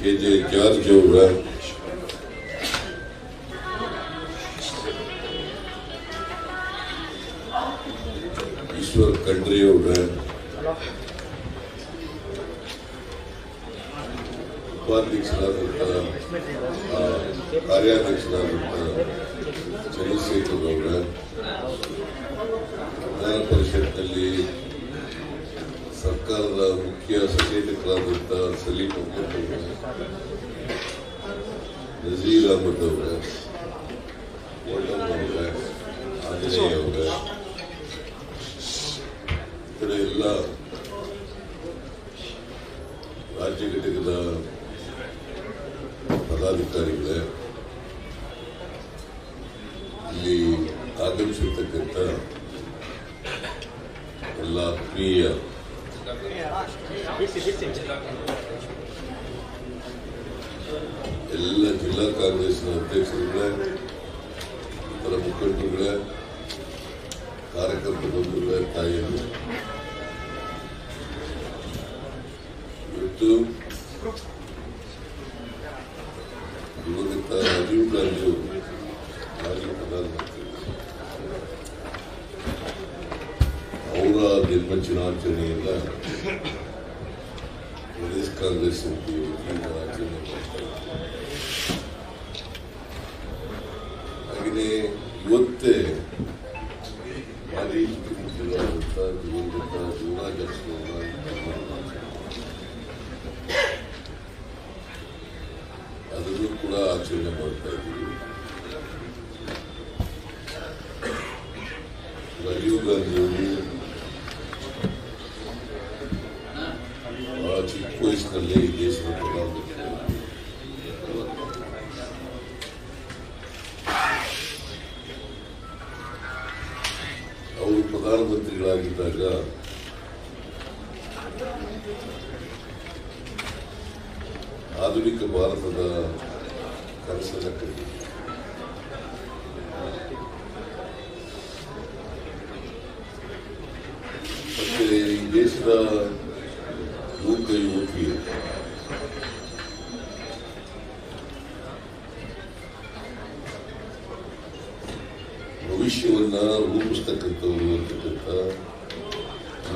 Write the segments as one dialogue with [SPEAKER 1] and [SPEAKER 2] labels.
[SPEAKER 1] KJ. George ಅವರ, ಈಶ್ವರ್ ಖಂಡ್ರೆ ಅವರ, ಉಪಾಧ್ಯಕ್ಷರಾದಂತಹ ಕಾರ್ಯಾಧ್ಯಕ್ಷರಾದಂತಹ ಚಂದ್ರಶೇಖರ್ ಅವರ, ವಿಧಾನ ಪರಿಷತ್ನಲ್ಲಿ ಸರ್ಕಾರದ ಮುಖ್ಯ ಸಚೇತಕರಾದಂತಹ ಸಲೀಂ ಅಹಮದ್ ಅವರ, ನಜೀರ್ ಅಹಮದ್ ಅವರ, ಅವರ, ಆಂಜನೇಯ ಅವರ, ಇತರ ಎಲ್ಲ ರಾಜ್ಯ ಘಟಕದ ಪದಾಧಿಕಾರಿಗಳೇ, ಇಲ್ಲಿ ಆಗಮಿಸಿರ್ತಕ್ಕಂಥ ಎಲ್ಲ ಆತ್ಮೀಯ ಎಲ್ಲ ಜಿಲ್ಲಾ ಕಾಂಗ್ರೆಸ್ನ ಅಧ್ಯಕ್ಷರುಗಳೇ, ಇತರ ಮುಖಂಡರುಗಳೇ, ಕಾರ್ಯಕರ್ತ ಬಂಧುಗಳೇ, ತಾಯಿಯರು, ಇವತ್ತು ದಿವಂಗತ ರಾಜೀವ್ ಗಾಂಧಿ ಅವರು ಮಾಜಿ ಪ್ರಧಾನಮಂತ್ರಿ ಅವರ ಜನ್ಮ ದಿನಾಚರಣೆಯಿಂದ ಪ್ರದೇಶ ಕಾಂಗ್ರೆಸ್ ಸಮಿತಿ ಆಚರಣೆ ಮಾಡ್ತಾರೆ. ಹಾಗೆಯೇ ಇವತ್ತೇ ಮಾಜಿ ಮುಖ್ಯಮಂತ್ರಿಗಳಾದಂಥ ದಿವಂಗತ ಯುವರಾಜ್ ಅವರ ಅದನ್ನು ಕೂಡ ಆಚರಣೆ ಮಾಡ್ತಾ ಇದ್ದೀವಿ. ರಾಜೀವ್ ಗಾಂಧಿ ಅವರು ಬಹಳ ಚಿಕ್ಕ ವಯಸ್ಸಿನಲ್ಲೇ ಈ ದೇಶದ ಪ್ರಧಾನಮಂತ್ರಿ. ಅವರು ಪ್ರಧಾನಮಂತ್ರಿಗಳಾಗಿದ್ದಾಗ ಆಧುನಿಕ ಭಾರತದ ಕನಸನ್ನು ಕಂಡಿದೆ. ಮತ್ತೆ ಈ ದೇಶದ ಯುವಕ ಯುವತಿಯರು ಭವಿಷ್ಯವನ್ನ ರೂಪಿಸ್ತಕ್ಕಂಥವ್ರು ಅಂತಕ್ಕಂಥ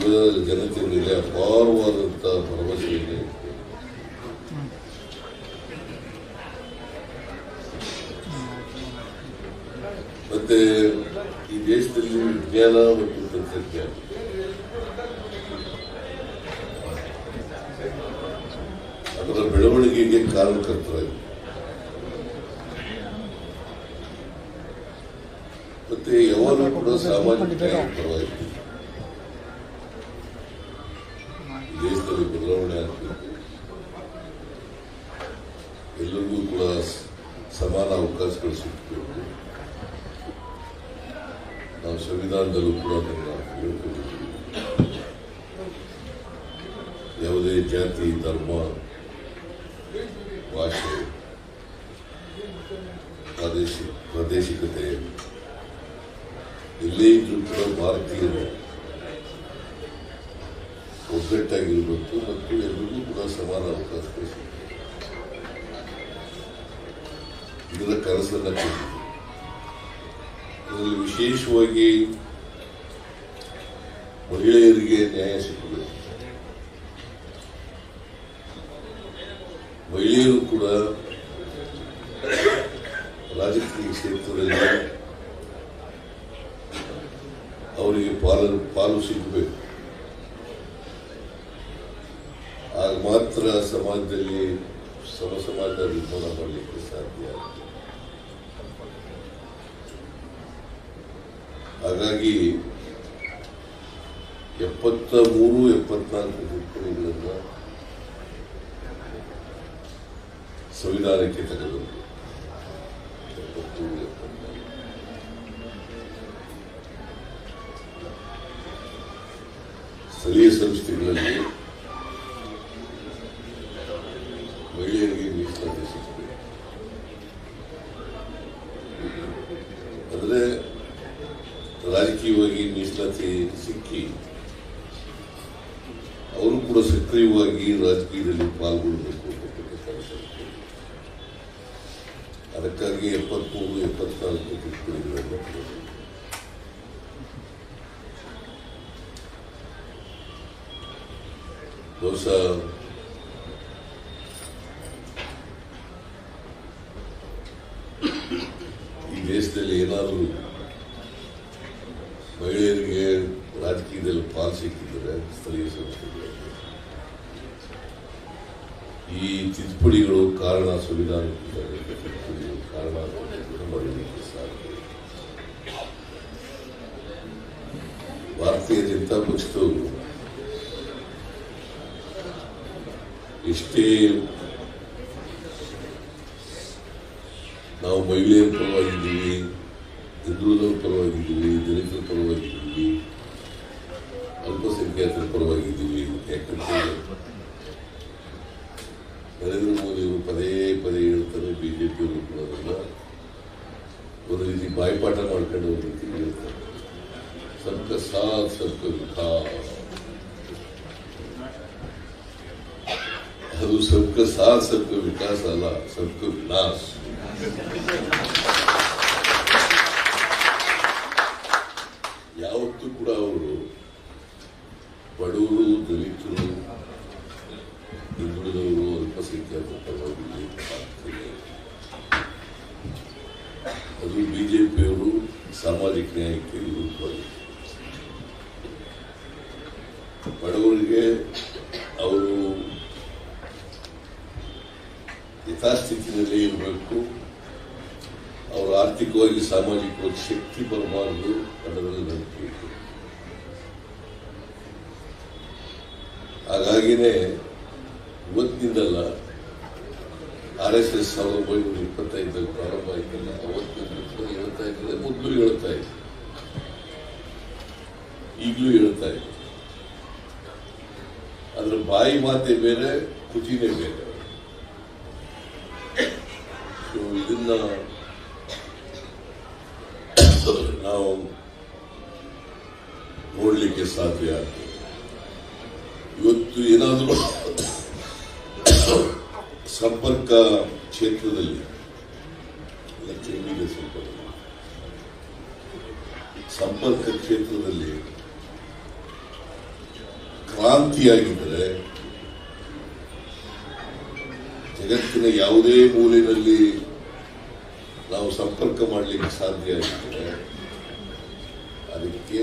[SPEAKER 1] ಯುವ ಜನತೆ ಮೇಲೆ ಅಪಾರವಾದಂಥ ಭರವಸೆ ಇದೆ. ಮತ್ತೆ ಈ ದೇಶದಲ್ಲಿ ವಿಜ್ಞಾನ ಮತ್ತು ತಂತ್ರಜ್ಞಾನ ಅದರ ಬೆಳವಣಿಗೆಗೆ ಕಾರಣಕರ್ತರಾಗಿದೆ. ಮತ್ತೆ ಯಾವಾಗಲೂ ಕೂಡ ಸಾಮಾಜಿಕ ನ್ಯಾಯ ಪರವಾಗಿದೆ. ದೇಶದಲ್ಲಿ ಬದಲಾವಣೆ ಆಗಬೇಕು, ಎಲ್ಲರಿಗೂ ಕೂಡ ಸಮಾನ ಅವಕಾಶಗಳು ಸಿಗಬೇಕು. ನಾವು ಸಂವಿಧಾನದಲ್ಲೂ ಕೂಡ ಅದನ್ನು ಹೇಳ್ಕೊಂಡಿದ್ದೀವಿ. ಯಾವುದೇ ಜಾತಿ, ಧರ್ಮ, ಭಾಷೆ, ಪ್ರಾದೇಶಿಕತೆ ಎಲ್ಲೇ ಇದ್ರೂ ಕೂಡ ಭಾರತೀಯರು ಒಗ್ಗಟ್ಟಾಗಿರಬೇಕು ಮತ್ತು ಎಲ್ಲರಿಗೂ ಕೂಡ ಸಮಾನ ಅವಕಾಶಗಳು ಸಿಗಬೇಕು. ಇದರ ಕನಸನ್ನು ಕಂಡಿದ್ದೀವಿ. ಇದರಲ್ಲಿ ವಿಶೇಷವಾಗಿ ಮಹಿಳೆಯರಿಗೆ ನ್ಯಾಯ ಸಿಗಬೇಕು. ಮಹಿಳೆಯರು ಕೂಡ ರಾಜಕೀಯ ಕ್ಷೇತ್ರದಲ್ಲಿ ಅವರಿಗೆ ಪಾಲು ಸಿಗಬೇಕು. ಆಗ ಮಾತ್ರ ಸಮಾಜದಲ್ಲಿ ಸಮಾಜ ನಿರ್ಮಾಣ ಮಾಡಲಿಕ್ಕೆ ಸಾಧ್ಯ. ಹಾಗಾಗಿ 73-74 ತಿದ್ದುಪಡಿಗಳನ್ನು ಸಂವಿಧಾನಕ್ಕೆ ತೆಗೆದುಕೊಂಡು ಸ್ಥಳೀಯ ಸಂಸ್ಥೆಗಳಲ್ಲಿ ಮಹಿಳೆಯರಿಗೆ ಮೀಸಲಾತಿ ಸಿಗಬೇಕು. ಆದರೆ ರಾಜಕೀಯವಾಗಿ ಮೀಸಲಾತಿ ಸಿಕ್ಕಿ ಅವರು ಕೂಡ ಸಕ್ರಿಯವಾಗಿ ರಾಜಕೀಯದಲ್ಲಿ ಪಾಲ್ಗೊಳ್ಳಬೇಕು. ಅದಕ್ಕಾಗಿ 73-74 ತಿದ್ದುಪಡಿಗಳನ್ನು ಬಹುಶಃ ಈ ದೇಶದಲ್ಲಿ ಏನಾದರೂ ಮಹಿಳೆಯರಿಗೆ ರಾಜಕೀಯದಲ್ಲಿ ಪಾಲು ಸಿಕ್ಕಿದರೆ ಸ್ಥಳೀಯ ಸಂಸ್ಥೆಗಳಲ್ಲಿ ಈ ತಿದ್ದುಪಡಿಗಳು ಕಾರಣ ಸಂವಿಧಾನಕ್ಕೆ ತಿದ್ದುಪಡಿಗಳು ಕಾರಣ ಮಾಡಲಿಕ್ಕೆ ಸಾಧ್ಯ. ಭಾರತೀಯ ಜನತಾ ಪಕ್ಷದವರು ಎಷ್ಟೇ ನಾವು ಮಹಿಳೆಯರ ಪರವಾಗಿದ್ದೀವಿ, ಹಿಂದುಳಿದವರ ಪರವಾಗಿದ್ದೀವಿ, ದಲಿತರ ಪರವಾಗಿದ್ದೀವಿ, ಅಲ್ಪಸಂಖ್ಯಾತರ ಪರವಾಗಿದ್ದೀವಿ. ಯಾಕಂದ್ರೆ ನರೇಂದ್ರ ಮೋದಿಯವರು ಪದೇ ಪದೇ ಹೇಳ್ತಾರೆ, ಬಿಜೆಪಿಯವರು ಕೂಡ ಅದನ್ನ ಒಂದು ರೀತಿ ಬಾಯ್ಪಾಠ ಮಾಡ್ಕೊಂಡು ಒಂದು ರೀತಿ ಹೇಳ್ತಾರೆ. ಸಬ್ಕ ಸಾಥ್ ಸಬ್ಕ ವಿಕಾಸ್, ಅದು ಸಬ್ಕ ಸಾಥ್ ಸಬ್ಕ ವಿಕಾಸ ಅಲ್ಲ, ಸಬ್ಕ ವಿನಾಶ್. ಯಾವತ್ತೂ ಕೂಡ ಅವರು ಬಡವರು, ದಲಿತರು, ಹಿಂದುಳಿದವರು, ಅಲ್ಪಸಂಖ್ಯಾತರ ಪರವಾಗಿ ಅದು ಬಿಜೆಪಿಯವರು ಸಾಮಾಜಿಕ ನ್ಯಾಯಕ್ಕೆ ವಿರುದ್ಧವಾಗಿ ಬಡವರಿಗೆ ಅವರು ಯಥಾಸ್ಥಿತಿನಲ್ಲಿ ಇರಬೇಕು, ಅವರು ಆರ್ಥಿಕವಾಗಿ ಸಾಮಾಜಿಕವಾಗಿ ಶಕ್ತಿ ಬರಬಾರದು ಅನ್ನೋದ್ರಲ್ಲಿ ನಂಬಿಕೆ ಇತ್ತು. ಹಾಗಾಗಿನೇ ಇವತ್ತಿನಿಂದಲ್ಲ, RSS 1925 ಪ್ರಾರಂಭ ಆಯ್ತಲ್ಲ, ಅವತ್ತು ಹೇಳ್ತಾ ಇದ್ದಾರೆ, ಮೊದಲು ಹೇಳ್ತಾ ಇದ್ರು, ಈಗಲೂ ಹೇಳ್ತಾ ಇದ್ರು. ಅದ್ರ ಬಾಯಿ ಮಾತೆ ಬೇರೆ, ಕೃತಿನೇ ಬೇರೆ. ಇದನ್ನ ನಾವು ನೋಡ್ಲಿಕ್ಕೆ ಸಾಧ್ಯ. ಇವತ್ತು ಏನಾದರೂ ಸಂಪರ್ಕ ಕ್ಷೇತ್ರದಲ್ಲಿ ಸಂಪರ್ಕ ಕ್ಷೇತ್ರದಲ್ಲಿ ಕ್ರಾಂತಿಯಾಗಿದ್ದರೆ ಜಗತ್ತಿನ ಯಾವುದೇ ಮೂಲೆಯಲ್ಲಿ ನಾವು ಸಂಪರ್ಕ ಮಾಡಲಿಕ್ಕೆ ಸಾಧ್ಯ ಆಗಿದ್ದರೆ ಅದಕ್ಕೆ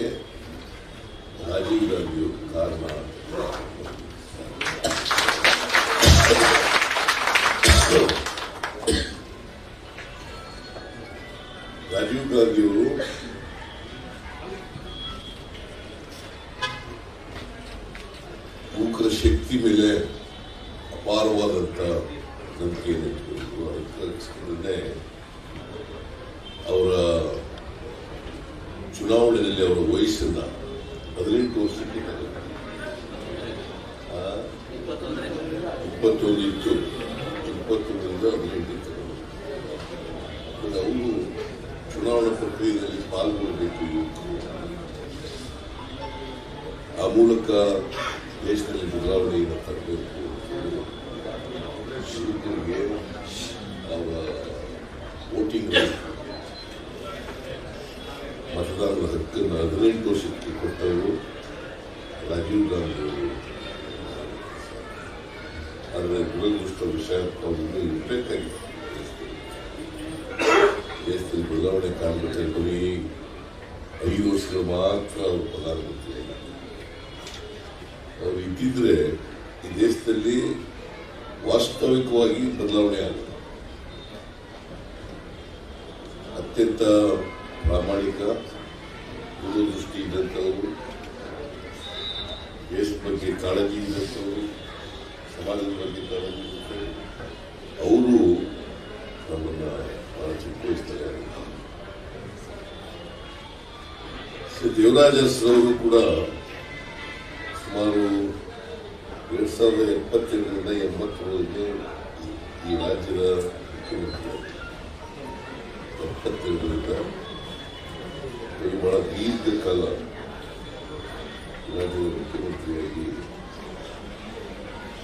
[SPEAKER 1] ರಾಜೀವ್ ಗಾಂಧಿಯು ಕಾರಣ. ರಾಜೀವ್ ಗಾಂಧಿಯವರು ಯುವಕರ ಶಕ್ತಿ ಮೇಲೆ ಅಪಾರವಾದಂಥ ನಂಬಿಕೆಯನ್ನು ಇಟ್ಕೊಂಡು ಅದಕ್ಕೆ ಅವರ ಚುನಾವಣೆಯಲ್ಲಿ ಅವರ ವಯಸ್ಸನ್ನ 18 ವರ್ಷಕ್ಕೆ 21 ಇತ್ತು, 21ರಿಂದ 18 ಇತ್ತು. ಅವರು ಚುನಾವಣಾ ಪ್ರಕ್ರಿಯೆಯಲ್ಲಿ ಪಾಲ್ಗೊಳ್ಳಬೇಕು ಯುವಕರು. ಆ ಮೂಲಕ ದೇಶದಲ್ಲಿ ಬದಲಾವಣೆಯನ್ನು ತರಬೇಕು. ಯುವಕರಿಗೆ ಅವರ ವೋಟಿಂಗ್ ಮತದಾರರ ಹಕ್ಕನ್ನು 18 ವರ್ಷಕ್ಕೆ ಕೊಟ್ಟವರು ರಾಜೀವ್ ಗಾಂಧಿ ಅವರು. ಆದರೆ ದುರದೃಷ್ಟ ವಿಷಯ ಅವರಿಂದ ಇರಬೇಕಾಗಿತ್ತು. ದೇಶದಲ್ಲಿ ಬದಲಾವಣೆ ಕಾಣಬೇಕಾದ್ರೆ ಬರೀ 5 ವರ್ಷಗಳು ಮಾತ್ರ ಅವರು ಪ್ರಧಾನಮಂತ್ರಿಯಾಗಿದ್ದಾರೆ. ಅವರು ಇದ್ದಿದ್ರೆ ಈ ದೇಶದಲ್ಲಿ ವಾಸ್ತವಿಕವಾಗಿ ಬದಲಾವಣೆ ಆಗುತ್ತೆ. ಅತ್ಯಂತ ಪ್ರಾಮಾಣಿಕ, ದೂರದೃಷ್ಟಿ ಇದ್ದಂಥವರು, ದೇಶದ ಬಗ್ಗೆ ಕಾಳಜಿ ಇದ್ದಂಥವರು, ಸಮಾಜದ ಬಗ್ಗೆ ಕಾಳಜಿ ಇದ್ದಂಥವರು, ಅವರು ನಮ್ಮನ್ನು ಬಹಳ ಚಿಕ್ಕವಹಿಸ್ತಾರೆ. ದೇವರಾಜ ಅರಸರವರು ಕೂಡ ಸುಮಾರು 2072ರಿಂದ 80ರವರೆಗೆ ಈ ರಾಜ್ಯದ ಮುಖ್ಯಮಂತ್ರಿ. 72ರಿಂದ ಬಹಳ ದೀರ್ಘಕಾಲ ರಾಜ್ಯದ ಮುಖ್ಯಮಂತ್ರಿಯಾಗಿ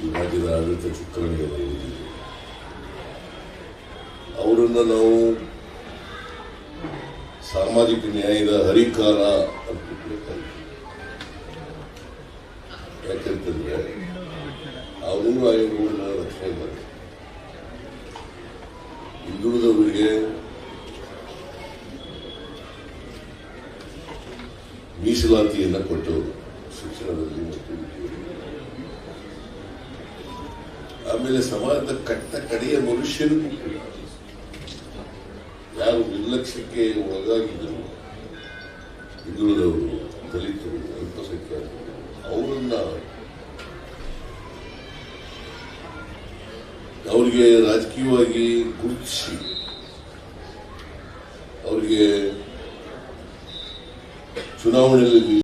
[SPEAKER 1] ಈ ರಾಜ್ಯದ ಆಡಳಿತ ಚುಕ್ಕಾಣಿಯನ್ನು ಹಿಡಿದಿದೆ. ಅವರ ಅವರನ್ನ ನಾವು ಸಾಮಾಜಿಕ ನ್ಯಾಯದ ಹರಿಕಾರ ಅಂತ ಬೇಕಾಗಿತ್ತು. ಯಾಕಂತಂದ್ರೆ ಅವರು ಆಯೋಗವನ್ನ ರಕ್ಷಣೆ ಮಾಡಿ ಹಿಂದುಳಿದವರಿಗೆ ಮೀಸಲಾತಿಯನ್ನ ಕೊಟ್ಟವರು ಶಿಕ್ಷಣದಲ್ಲಿ ಮತ್ತು ಆಮೇಲೆ ಸಮಾಜದ ಕಡೆಯ ಮನುಷ್ಯರಿಗೂ ಕೂಡ ಯಾರು ನಿರ್ಲಕ್ಷ್ಯಕ್ಕೆ ಒಳಗಾಗಿದ್ದರು, ಹಿಂದುಳಿದವರು, ದಲಿತರು, ಅಲ್ಪಸಂಖ್ಯಾತರು, ಅವರನ್ನ ಅವರಿಗೆ ರಾಜಕೀಯವಾಗಿ ಗುರುತಿಸಿ ಅವರಿಗೆ ಚುನಾವಣೆಯಲ್ಲಿ